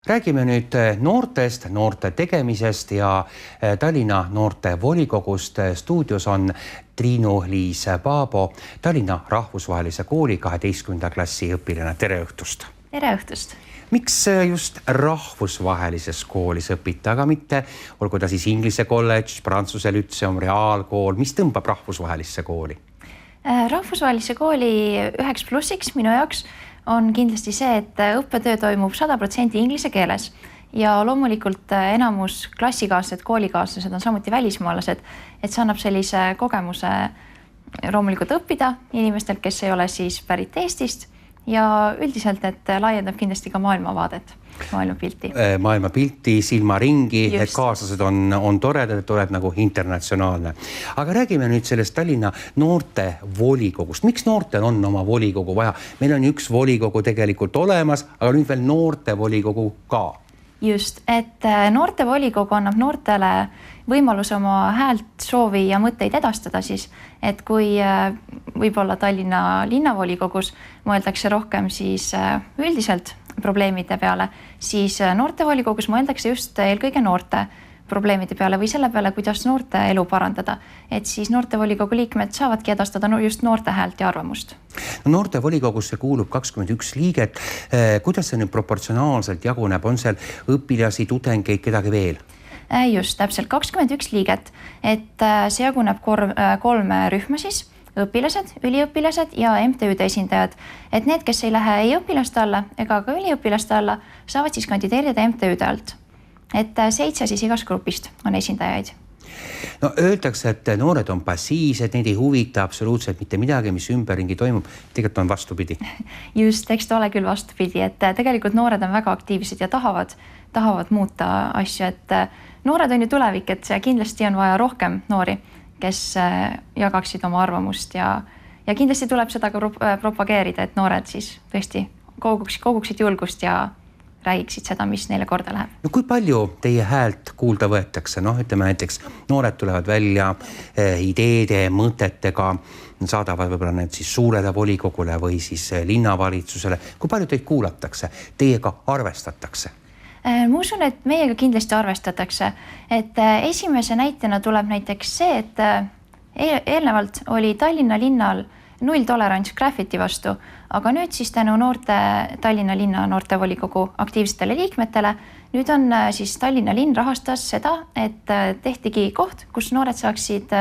Räägime nüüd noortest, noorte tegemisest ja Tallinna noorte volikogust. Stuudios on Triinu-Liis Paabo, Tallinna Rahvusvahelise Kooli 12. klassi õpilane. Tere õhtust! Tere õhtust! Miks just rahvusvahelises koolis õpite, aga mitte, olgu ta siis Inglise kolledž, Prantsuse lütseum, reaalkool, mis tõmbab rahvusvahelisse kooli? Rahvusvahelise kooli üheks plussiks minu jaoks on kindlasti see, et õppetöö toimub 100% inglise keeles ja loomulikult enamus klassikaaslased, koolikaaslased on samuti välismaalased, et see annab sellise kogemuse loomulikult õppida inimestel, kes ei ole siis pärit Eestist ja üldiselt, et laiendab kindlasti ka maailmavaadet, maailmapilti. Maailmapilti, silmaringi, et kaaslased on toredad, et oled nagu internatsionaalne. Aga räägime nüüd sellest Tallinna noorte volikogust. Miks noortel on oma volikogu vaja? Meil on üks volikogu tegelikult olemas, aga nüüd veel noorte volikogu ka. Just, et noorte volikogu annab noortele võimaluse oma häält, soovi ja mõtteid edastada siis, et kui võib-olla Tallinna linnavolikogus mõeldakse rohkem siis üldiselt probleemide peale, siis noorte volikogus mõeldakse just eelkõige noorte probleemide peale või selle peale, kuidas noorte elu parandada. Et siis noorte volikogu liikmed saavadki edastada just noorte häält ja arvamust. Noorte volikogusse kuulub 21 liiget. Kuidas see nüüd proportsionaalselt jaguneb? On seal õpilasi, tudengeid, kedagi veel? Just, täpselt 21 liiget. Et see jaguneb kolme rühma siis. Õpilased, üliõpilased ja MTÜ-de esindajad. Et need, kes ei lähe ei õpilaste alla ega ka üliõpilaste alla, saavad siis kandideerida MTÜ-de alt. Et 7 siis igast grupist on esindajaid. No öeldakse, et noored on passiivsed, neid ei huvita absoluutselt mitte midagi, mis ümberringi toimub. Tegelikult on vastupidi. Just, eks ta ole küll vastupidi, et tegelikult noored on väga aktiivsed ja tahavad muuta asju, et noored on ju tulevik, et kindlasti on vaja rohkem noori, kes jagaksid oma arvamust ja kindlasti tuleb seda ka propageerida, et noored siis tõesti koguksid julgust ja räägiksid seda, mis neile korda läheb. No kui palju teie häält kuulda võetakse? Ütleme näiteks, noored tulevad välja ideede, mõtetega, saadavad võib-olla need siis suurele volikogule või siis linnavalitsusele. Kui palju teid kuulatakse? Teiega arvestatakse? Ma usun, et meiega kindlasti arvestatakse. Et esimese näitena tuleb näiteks see, et eelnevalt oli Tallinna linnal 0 tolerants graffiti vastu, aga nüüd siis tänu Tallinna linna noortevolikogu aktiivsetele liikmetele, nüüd on siis Tallinna linn rahastas seda, et tehtigi koht, kus noored saaksid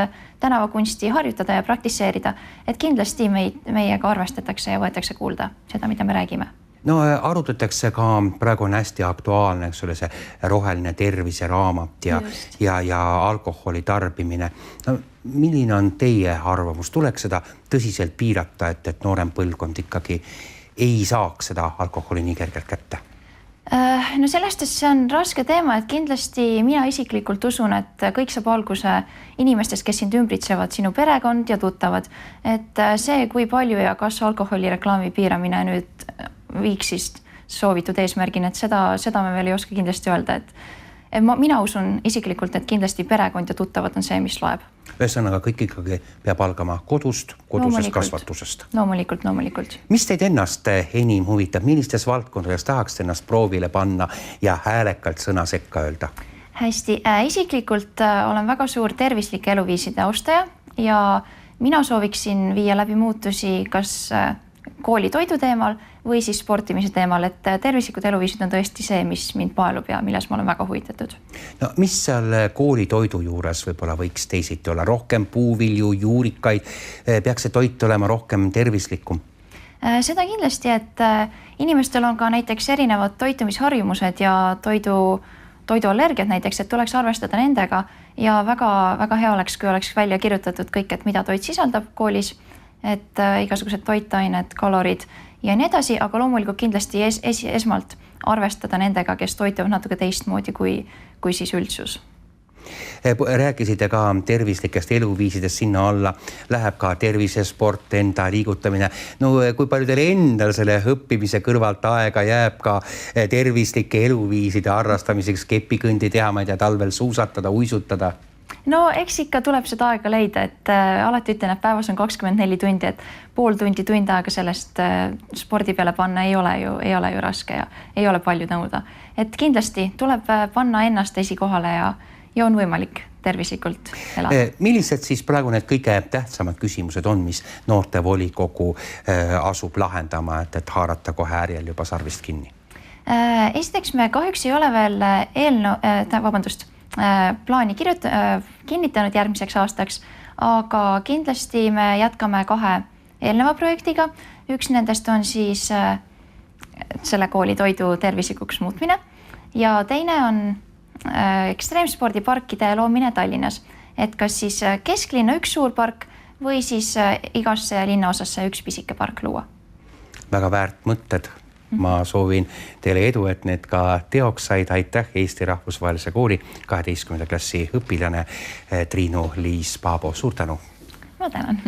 tänavakunsti harjutada ja praktiseerida, et kindlasti meiega arvestatakse ja võetakse kuulda seda, mida me räägime. No arutatakse ka, praegu on hästi aktuaalne, eks ole, see roheline tervise raamat ja alkoholi tarbimine. Milline on teie arvamus? Tuleks seda tõsiselt piirata, et noorem põlvkond ikkagi ei saaks seda alkoholi nii kergelt kätte? No sellest, et see on raske teema, et kindlasti mina isiklikult usun, et kõik saab alguse inimestest, kes sind ümbritsevad, sinu perekond ja tuttavad. Et see, kui palju ja kas alkoholireklaami piiramine nüüd viiks siis soovitud eesmärgin, et seda me veel ei oska kindlasti öelda, et mina usun isiklikult, et kindlasti perekond ja tuttavad on see, mis loeb. Ühesõnaga, kõik ikkagi peab algama kodusest kasvatusest. Loomulikult. Mis teid ennast enim huvitab? Millistes valdkondades tahaks ennast proovile panna ja häälekalt sõna sekka öelda? Hästi, isiklikult olen väga suur tervislike eluviiside austaja ja mina sooviksin viia läbi muutusi kas kooli toidu teemal või siis sportimise teemal, et tervislikud eluviisid on tõesti see, mis mind paelub ja milles ma olen väga huvitatud. No, mis seal kooli toidu juures võib-olla võiks teisiti olla? Rohkem puuvilju, juurikaid, peaks see toit olema rohkem tervislikum? Seda kindlasti, et inimestel on ka näiteks erinevad toitumisharjumused ja toiduallergiad näiteks, et tuleks arvestada nendega ja väga hea oleks, kui oleks välja kirjutatud kõik, et mida toit sisaldab koolis, et igasugused toitained, kalorid ja nii edasi, aga loomulikult kindlasti esmalt arvestada nendega, kes toituvad natuke teistmoodi kui siis üldsus. Rääkisite ka tervislikest eluviisidest, sinna alla läheb ka tervisesport, enda liigutamine. No kui palju teil endal selle õppimise kõrvalt aega jääb ka tervislike eluviiside harrastamiseks, kepikõndi teha, ma ei tea, talvel suusatada, uisutada? no eks ikka tuleb seda aega leida, et alati ütlen, et päevas on 24 tundi, et pool tundi, tund aega sellest spordi peale panna ei ole ju raske ja ei ole palju nõuda. Et kindlasti tuleb panna ennast esikohale ja on võimalik tervislikult elada. Millised siis praegu need kõige tähtsamad küsimused on, mis noorte volikogu asub lahendama, et haarata kohe äärjel juba sarvist kinni? Esiteks me kahjuks ei ole veel plaani kinnitanud järgmiseks aastaks, aga kindlasti me jätkame 2 eelneva projektiga. Üks nendest on siis selle kooli toidu tervislikuks muutmine ja teine on ekstreemspordiparkide loomine Tallinnas, et kas siis kesklinna üks suur park või siis igasse linnaosasse üks pisike park luua. Väga väärt mõtted. Ma soovin teile edu, et need ka teoks said. Aitäh, Eesti Rahvusvahelise Kooli 12. klassi õpilane Triinu-Liis Paabo. Suur tänu! Ma tänan!